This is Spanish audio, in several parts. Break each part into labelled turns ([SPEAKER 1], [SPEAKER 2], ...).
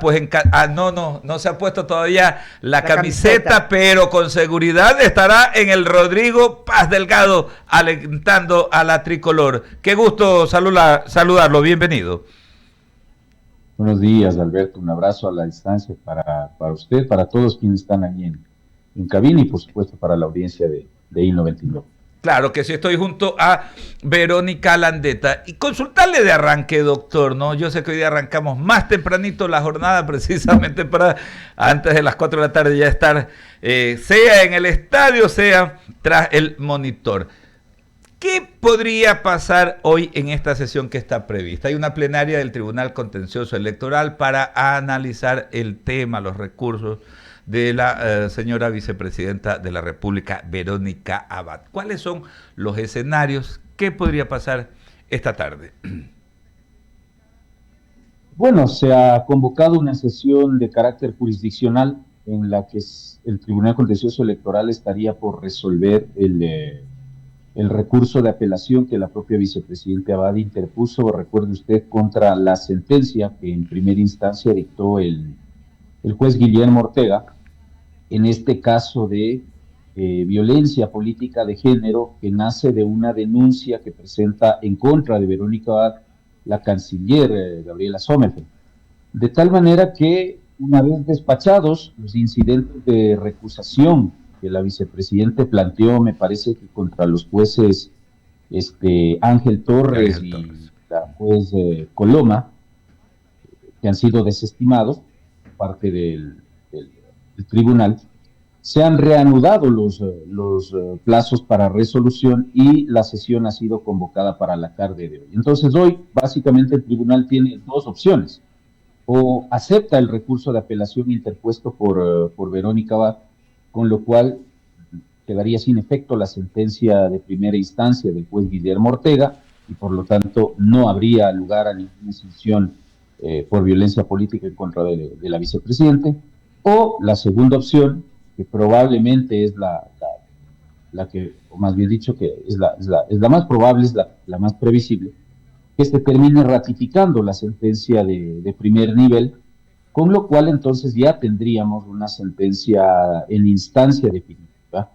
[SPEAKER 1] Pues no se ha puesto todavía la camiseta, pero con seguridad estará en el Rodrigo Paz Delgado alentando a la tricolor. Qué gusto saludarlo, bienvenido.
[SPEAKER 2] Buenos días, Alberto, un abrazo a la distancia para usted, para todos quienes están allí en cabina y por supuesto para la audiencia de I99.
[SPEAKER 1] Claro que sí, estoy junto a Verónica Landeta. Y consultarle de arranque, doctor, ¿no? Yo sé que hoy día arrancamos más tempranito la jornada, precisamente para antes de las 4 de la tarde ya estar, sea en el estadio, sea tras el monitor. ¿Qué podría pasar hoy en esta sesión que está prevista? Hay una plenaria del Tribunal Contencioso Electoral para analizar el tema, los recursos de la señora vicepresidenta de la República, Verónica Abad. ¿Cuáles son los escenarios? ¿Qué podría pasar esta tarde?
[SPEAKER 2] Bueno, se ha convocado una sesión de carácter jurisdiccional en la que el Tribunal Contencioso Electoral estaría por resolver el recurso de apelación que la propia vicepresidenta Abad interpuso, recuerde usted, contra la sentencia que en primera instancia dictó el juez Guillermo Ortega, en este caso de violencia política de género que nace de una denuncia que presenta en contra de Verónica Abad la canciller Gabriela Sommerfeld. De tal manera que una vez despachados los incidentes de recusación que la vicepresidenta planteó, me parece que contra los jueces Ángel Torres y la juez Coloma, que han sido desestimados por parte del tribunal, se han reanudado los plazos para resolución y la sesión ha sido convocada para la tarde de hoy. Entonces hoy básicamente el tribunal tiene dos opciones: o acepta el recurso de apelación interpuesto por Verónica Abad, con lo cual quedaría sin efecto la sentencia de primera instancia del juez Guillermo Ortega y por lo tanto no habría lugar a ninguna sanción por violencia política en contra de la vicepresidenta. O la segunda opción, que probablemente es la que, o más bien dicho, que es la más probable, es la más previsible, que se termine ratificando la sentencia de primer nivel, con lo cual entonces ya tendríamos una sentencia en instancia definitiva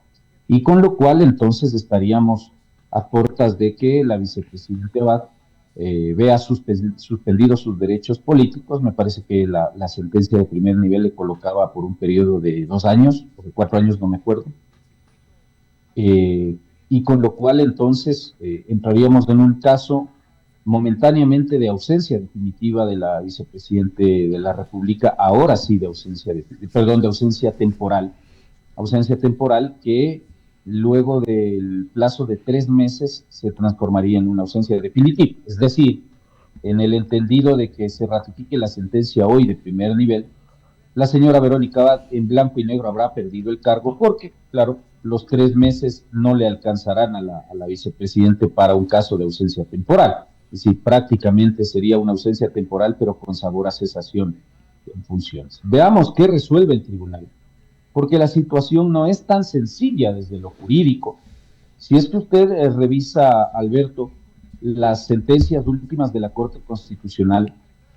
[SPEAKER 2] y con lo cual entonces estaríamos a puertas de que la vicepresidenta Abad vea suspendidos sus derechos políticos. Me parece que la sentencia de primer nivel le colocaba por un periodo de 2 años, o de 4 años, no me acuerdo, y con lo cual entonces entraríamos en un caso momentáneamente de ausencia definitiva de la vicepresidenta de la República, ahora sí de ausencia temporal que luego del plazo de 3 meses se transformaría en una ausencia definitiva. Es decir, en el entendido de que se ratifique la sentencia hoy de primer nivel, la señora Verónica Abad en blanco y negro habrá perdido el cargo porque, claro, los 3 meses no le alcanzarán a la vicepresidenta para un caso de ausencia temporal. Es decir, prácticamente sería una ausencia temporal, pero con sabor a cesación en funciones. Veamos qué resuelve el tribunal, porque la situación no es tan sencilla desde lo jurídico. Si es que usted revisa, Alberto, las sentencias últimas de la Corte Constitucional,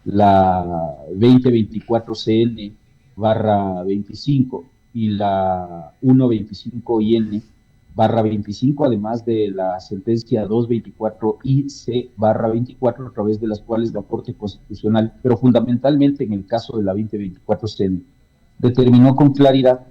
[SPEAKER 2] la 2024 CN barra 25 y la 125 IN barra 25, además de la sentencia 224 IC barra 24, a través de las cuales la Corte Constitucional, pero fundamentalmente en el caso de la 2024 CN, determinó con claridad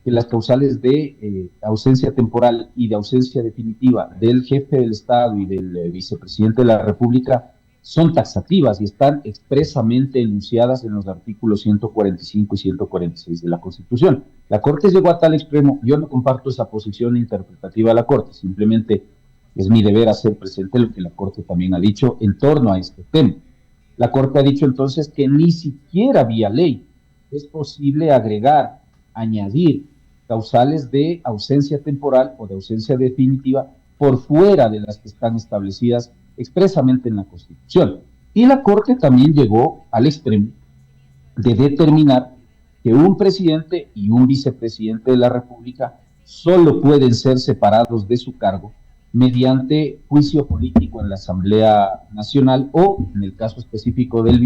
[SPEAKER 2] que las causales de ausencia temporal y de ausencia definitiva del jefe del Estado y del vicepresidente de la República son taxativas y están expresamente enunciadas en los artículos 145 y 146 de la Constitución. La Corte llegó a tal extremo, yo no comparto esa posición interpretativa de la Corte, simplemente es mi deber hacer presente lo que la Corte también ha dicho en torno a este tema. La Corte ha dicho entonces que ni siquiera vía ley es posible agregar, añadir causales de ausencia temporal o de ausencia definitiva por fuera de las que están establecidas expresamente en la Constitución. Y la Corte también llegó al extremo de determinar que un presidente y un vicepresidente de la República solo pueden ser separados de su cargo mediante juicio político en la Asamblea Nacional o, en el caso específico del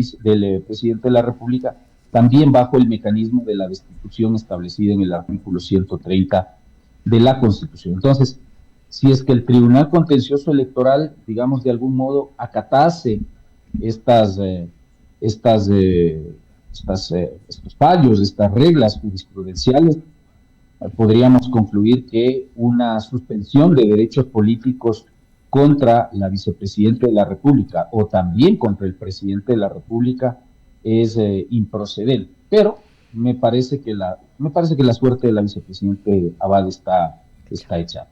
[SPEAKER 2] presidente de la República, también bajo el mecanismo de la destitución establecida en el artículo 130 de la Constitución. Entonces, si es que el Tribunal Contencioso Electoral, digamos, de algún modo acatase estas, estas, estos fallos, estas reglas jurisprudenciales, podríamos concluir que una suspensión de derechos políticos contra la vicepresidenta de la República o también contra el presidente de la República es improcedente. Pero me parece que la suerte de la vicepresidenta Abad está echada.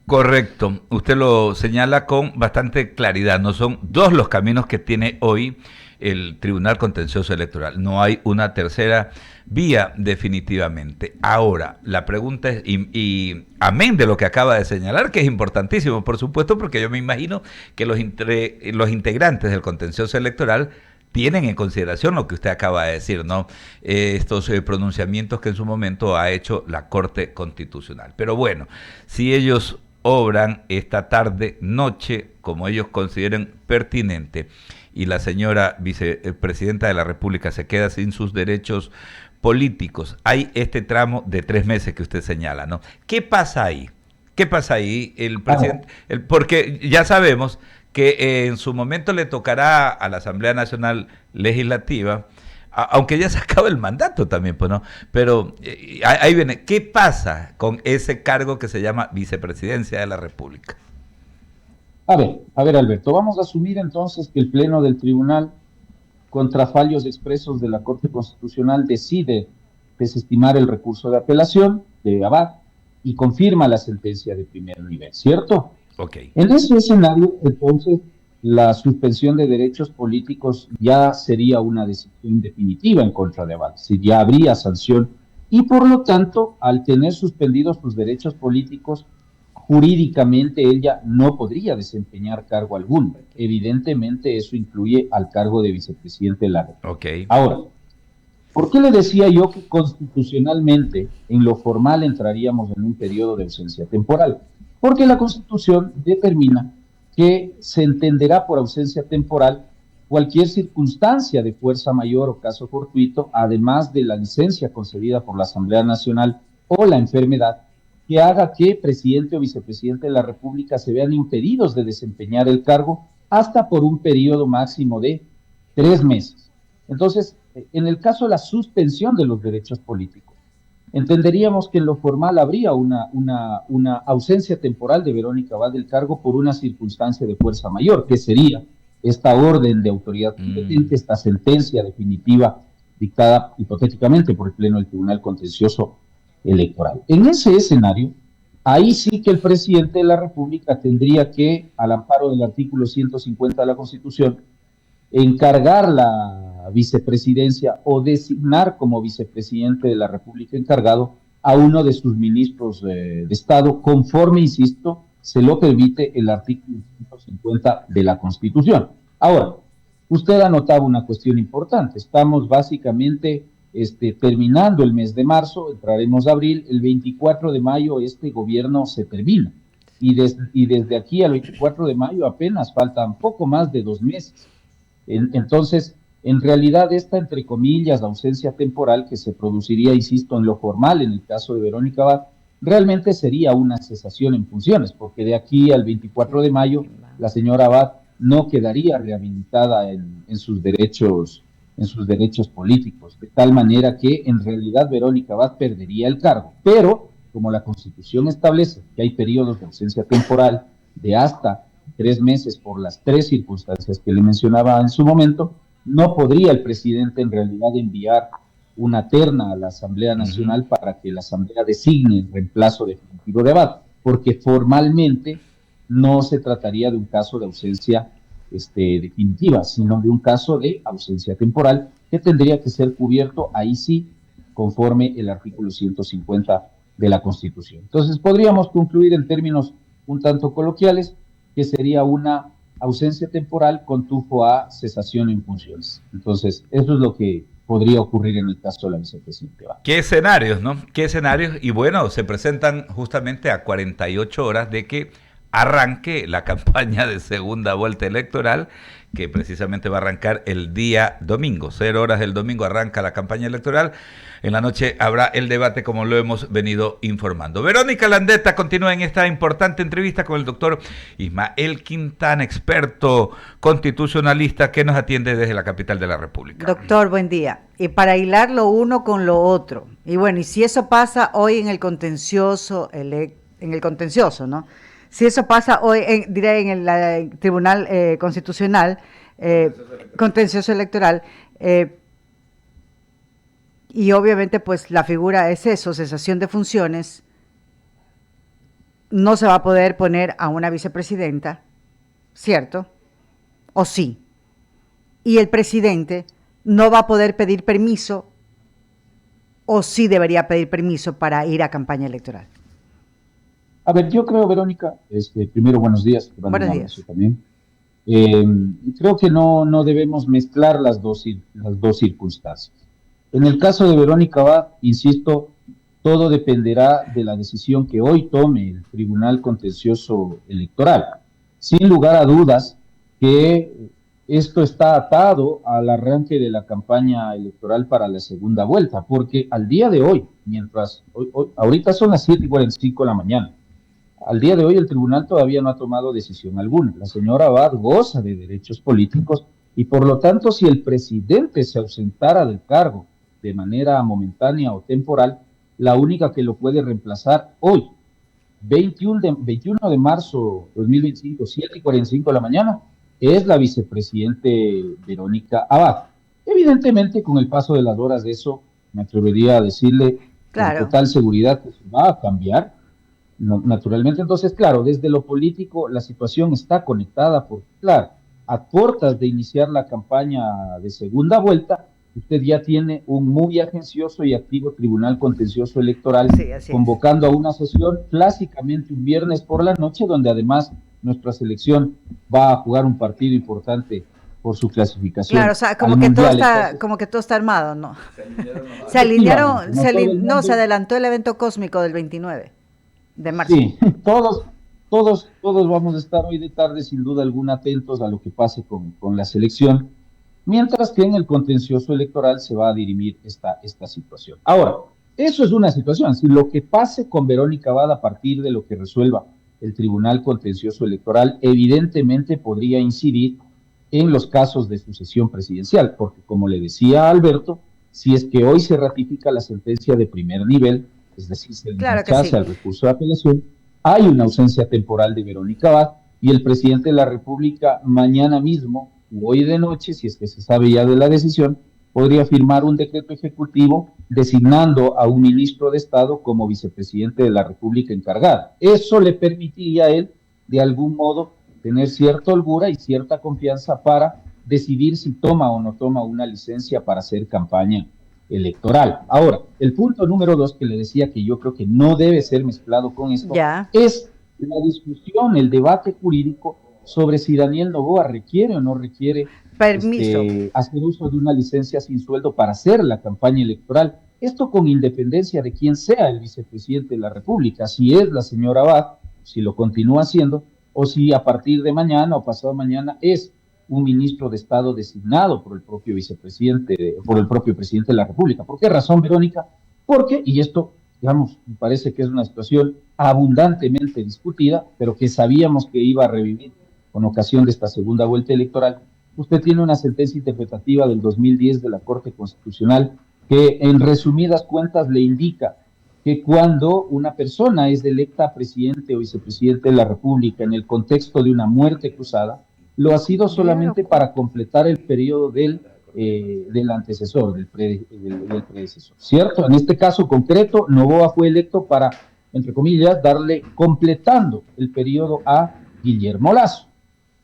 [SPEAKER 1] Correcto, usted lo señala con bastante claridad. No son dos los caminos que tiene hoy el Tribunal Contencioso Electoral. No hay una tercera vía definitivamente. Ahora, la pregunta es, y amén de lo que acaba de señalar, que es importantísimo, por supuesto, porque yo me imagino que los integrantes del Contencioso Electoral tienen en consideración lo que usted acaba de decir, ¿no? Estos pronunciamientos que en su momento ha hecho la Corte Constitucional. Pero bueno, si ellos obran esta tarde, noche, como ellos consideren pertinente, y la señora vicepresidenta de la República se queda sin sus derechos políticos, hay este tramo de 3 meses que usted señala, ¿no? ¿Qué pasa ahí? ¿Qué pasa ahí? El presidente, porque ya sabemos que en su momento le tocará a la Asamblea Nacional Legislativa, aunque ya se acaba el mandato también, pues no, pero ahí viene, ¿qué pasa con ese cargo que se llama vicepresidencia de la República?
[SPEAKER 2] A ver, Alberto, vamos a asumir entonces que el Pleno del Tribunal, contra fallos expresos de la Corte Constitucional, decide desestimar el recurso de apelación de Abad y confirma la sentencia de primer nivel, ¿cierto?
[SPEAKER 1] Ok.
[SPEAKER 2] En ese escenario, entonces, la suspensión de derechos políticos ya sería una decisión definitiva en contra de Abad, si ya habría sanción y por lo tanto, al tener suspendidos sus derechos políticos, jurídicamente ella no podría desempeñar cargo alguno. Evidentemente eso incluye al cargo de vicepresidente de la República.
[SPEAKER 1] Okay.
[SPEAKER 2] Ahora, ¿por qué le decía yo que constitucionalmente en lo formal entraríamos en un periodo de ausencia temporal? Porque la Constitución determina que se entenderá por ausencia temporal cualquier circunstancia de fuerza mayor o caso fortuito, además de la licencia concedida por la Asamblea Nacional o la enfermedad, que haga que presidente o vicepresidente de la República se vean impedidos de desempeñar el cargo hasta por un periodo máximo de 3 meses. Entonces, en el caso de la suspensión de los derechos políticos, entenderíamos que en lo formal habría una ausencia temporal de Verónica Abad del cargo por una circunstancia de fuerza mayor, que sería esta orden de autoridad competente, esta sentencia definitiva dictada hipotéticamente por el Pleno del Tribunal Contencioso Electoral. En ese escenario, ahí sí que el presidente de la República tendría que, al amparo del artículo 150 de la Constitución, encargar la vicepresidencia o designar como vicepresidente de la República encargado a uno de sus ministros de Estado, conforme, insisto, se lo permite el artículo 150 de la Constitución. Ahora, usted anotaba una cuestión importante. Estamos básicamente terminando el mes de marzo, entraremos a abril, el 24 de mayo este gobierno se termina. Y desde aquí al 24 de mayo apenas faltan poco más de 2 meses. Entonces, en realidad esta, entre comillas, ausencia temporal que se produciría, insisto, en lo formal, en el caso de Verónica Abad, realmente sería una cesación en funciones, porque de aquí al 24 de mayo la señora Abad no quedaría rehabilitada en sus derechos políticos, de tal manera que en realidad Verónica Abad perdería el cargo. Pero, como la Constitución establece que hay periodos de ausencia temporal de hasta 3 meses por las 3 circunstancias que le mencionaba en su momento, no podría el presidente en realidad enviar una terna a la Asamblea Nacional para que la Asamblea designe el reemplazo definitivo de Abad, porque formalmente no se trataría de un caso de ausencia definitiva, sino de un caso de ausencia temporal que tendría que ser cubierto, ahí sí, conforme el artículo 150 de la Constitución. Entonces, podríamos concluir en términos un tanto coloquiales que sería una ausencia temporal con tufo a cesación en funciones. Entonces, eso es lo que podría ocurrir en el caso de la vicepresidenta.
[SPEAKER 1] ¿Qué escenarios, no? ¿Qué escenarios? Y bueno, se presentan justamente a 48 horas de que arranque la campaña de segunda vuelta electoral, que precisamente va a arrancar el día domingo, 0 horas del domingo arranca la campaña electoral. En la noche habrá el debate, como lo hemos venido informando. Verónica Landeta continúa en esta importante entrevista con el doctor Ismael Quintana, experto constitucionalista que nos atiende desde la capital de la República.
[SPEAKER 3] Doctor, buen día. Y para hilar lo uno con lo otro, y bueno, y si eso pasa hoy en el contencioso, ¿no? Si eso pasa hoy, diré, en el Tribunal Constitucional, contencioso electoral, y obviamente pues la figura es eso, cesación de funciones, no se va a poder poner a una vicepresidenta, ¿cierto? ¿O sí? Y el presidente no va a poder pedir permiso, ¿o sí debería pedir permiso para ir a campaña electoral?
[SPEAKER 2] A ver, yo creo, Verónica, primero buenos días.
[SPEAKER 3] Buenos días.
[SPEAKER 2] También. Creo que no debemos mezclar las dos circunstancias. En el caso de Verónica Abad, insisto, todo dependerá de la decisión que hoy tome el Tribunal Contencioso Electoral. Sin lugar a dudas que esto está atado al arranque de la campaña electoral para la segunda vuelta, porque al día de hoy, ahorita son las 7:45 de la mañana, al día de hoy el tribunal todavía no ha tomado decisión alguna. La señora Abad goza de derechos políticos y por lo tanto si el presidente se ausentara del cargo de manera momentánea o temporal, la única que lo puede reemplazar hoy, 21 de marzo de 2025, 7:45 de la mañana, es la vicepresidente Verónica Abad. Evidentemente, con el paso de las horas de eso, me atrevería a decirle con total seguridad que se va a cambiar. Naturalmente, entonces, claro, desde lo político la situación está conectada porque, claro, a puertas de iniciar la campaña de segunda vuelta, usted ya tiene un muy agencioso y activo Tribunal Contencioso Electoral, sí, convocando a una sesión clásicamente un viernes por la noche, donde además nuestra selección va a jugar un partido importante por su clasificación.
[SPEAKER 3] Claro, o sea, como que todo está armado, ¿no? Se alinearon, se adelantó el evento cósmico del 29 de marzo.
[SPEAKER 2] Sí, todos vamos a estar hoy de tarde sin duda alguna atentos a lo que pase con la selección, mientras que en el contencioso electoral se va a dirimir esta situación. Ahora, eso es una situación. Si lo que pase con Verónica Abad a partir de lo que resuelva el Tribunal Contencioso Electoral, evidentemente podría incidir en los casos de sucesión presidencial, porque como le decía Alberto, si es que hoy se ratifica la sentencia de primer nivel, es decir, se rechaza el recurso de apelación, hay una ausencia temporal de Verónica Abad y el presidente de la República mañana mismo o hoy de noche, si es que se sabe ya de la decisión, podría firmar un decreto ejecutivo designando a un ministro de Estado como vicepresidente de la República encargada. Eso le permitiría a él, de algún modo, tener cierta holgura y cierta confianza para decidir si toma o no toma una licencia para hacer campaña electoral. Ahora, el punto número 2 que le decía que yo creo que no debe ser mezclado con esto es la discusión, el debate jurídico sobre si Daniel Noboa requiere o no requiere hacer uso de una licencia sin sueldo para hacer la campaña electoral. Esto con independencia de quién sea el vicepresidente de la República, si es la señora Abad, si lo continúa haciendo, o si a partir de mañana o pasado mañana es un ministro de Estado designado por el propio vicepresidente, por el propio presidente de la República. ¿Por qué razón, Verónica? Porque, y esto, digamos, me parece que es una situación abundantemente discutida, pero que sabíamos que iba a revivir con ocasión de esta segunda vuelta electoral, usted tiene una sentencia interpretativa del 2010 de la Corte Constitucional que en resumidas cuentas le indica que cuando una persona es electa presidente o vicepresidente de la República en el contexto de una muerte cruzada, lo ha sido solamente para completar el periodo del antecesor, del predecesor, ¿cierto? En este caso concreto, Noboa fue electo para, entre comillas, darle completando el periodo a Guillermo Lasso.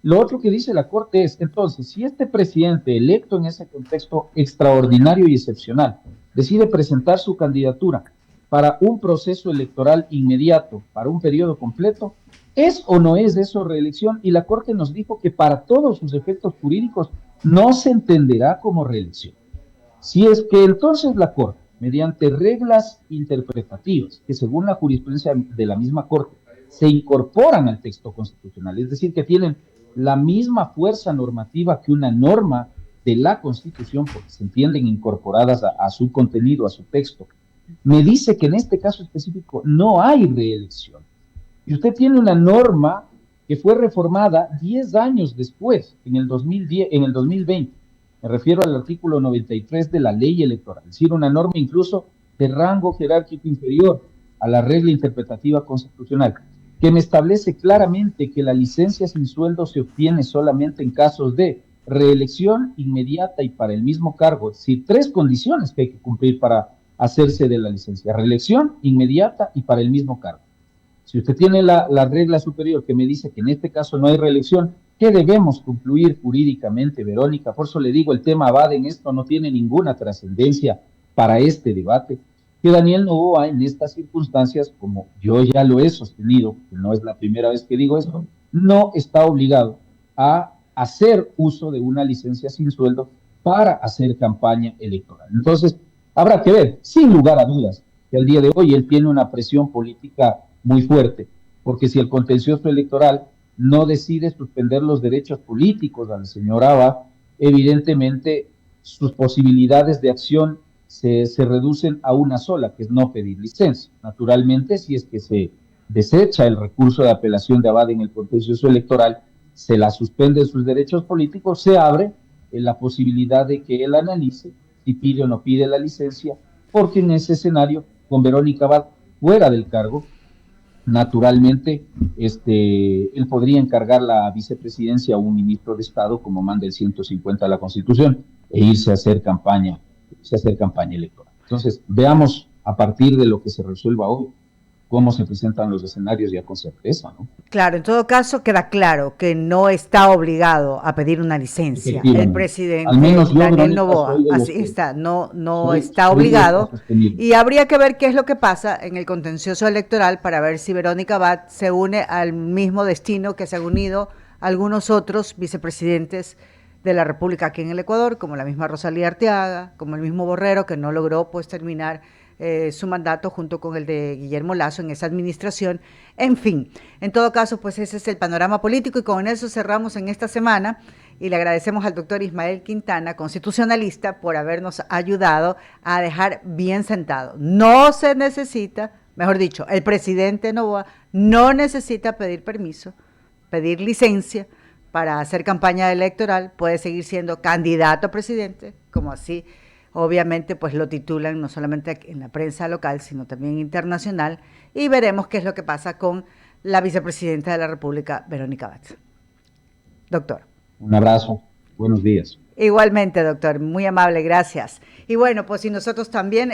[SPEAKER 2] Lo otro que dice la Corte es, entonces, si este presidente electo en ese contexto extraordinario y excepcional decide presentar su candidatura para un proceso electoral inmediato, para un periodo completo, ¿es o no es eso reelección? Y la Corte nos dijo que para todos sus efectos jurídicos no se entenderá como reelección. Si es que entonces la Corte, mediante reglas interpretativas, que según la jurisprudencia de la misma Corte, se incorporan al texto constitucional, es decir, que tienen la misma fuerza normativa que una norma de la Constitución, porque se entienden incorporadas a su contenido, a su texto, me dice que en este caso específico no hay reelección. Y usted tiene una norma que fue reformada 10 años después, en el 2010, en el 2020. Me refiero al artículo 93 de la ley electoral, es decir, una norma incluso de rango jerárquico inferior a la regla interpretativa constitucional, que me establece claramente que la licencia sin sueldo se obtiene solamente en casos de reelección inmediata y para el mismo cargo. Es decir, 3 condiciones que hay que cumplir para hacerse de la licencia: reelección inmediata y para el mismo cargo. Si usted tiene la regla superior que me dice que en este caso no hay reelección, ¿qué debemos concluir jurídicamente, Verónica? Por eso le digo, el tema Abad en esto no tiene ninguna trascendencia para este debate, que Daniel Noboa en estas circunstancias, como yo ya lo he sostenido, que no es la primera vez que digo esto, no está obligado a hacer uso de una licencia sin sueldo para hacer campaña electoral. Entonces, habrá que ver, sin lugar a dudas, que al día de hoy él tiene una presión política muy fuerte, porque si el contencioso electoral no decide suspender los derechos políticos al señor Abad, evidentemente sus posibilidades de acción se reducen a una sola, que es no pedir licencia. Naturalmente, si es que se desecha el recurso de apelación de Abad en el contencioso electoral, se la suspende sus derechos políticos, se abre la posibilidad de que él analice si pide o no pide la licencia, porque en ese escenario, con Verónica Abad fuera del cargo, naturalmente, él podría encargar la vicepresidencia a un ministro de Estado, como manda el 150 de la Constitución, e irse a hacer campaña electoral. Entonces, veamos a partir de lo que se resuelva hoy cómo se presentan los escenarios ya con certeza, ¿no?
[SPEAKER 3] Claro, en todo caso queda claro que no está obligado a pedir una licencia el presidente
[SPEAKER 2] al menos yo,
[SPEAKER 3] Daniel
[SPEAKER 2] Verónica,
[SPEAKER 3] Noboa, así está, no está obligado, y habría que ver qué es lo que pasa en el contencioso electoral para ver si Verónica Abad se une al mismo destino que se han unido algunos otros vicepresidentes de la República aquí en el Ecuador, como la misma Rosalía Arteaga, como el mismo Borrero, que no logró pues terminar su mandato junto con el de Guillermo Lasso en esa administración. En fin, en todo caso, pues ese es el panorama político y con eso cerramos en esta semana y le agradecemos al doctor Ismael Quintana, constitucionalista, por habernos ayudado a dejar bien sentado. No se necesita, mejor dicho, el presidente Noboa no necesita pedir permiso, pedir licencia para hacer campaña electoral, puede seguir siendo candidato a presidente, como así obviamente pues lo titulan no solamente en la prensa local, sino también internacional, y veremos qué es lo que pasa con la vicepresidenta de la República, Verónica Abad. Doctor.
[SPEAKER 2] Un abrazo, buenos días.
[SPEAKER 3] Igualmente, doctor, muy amable, gracias. Y bueno, pues y nosotros también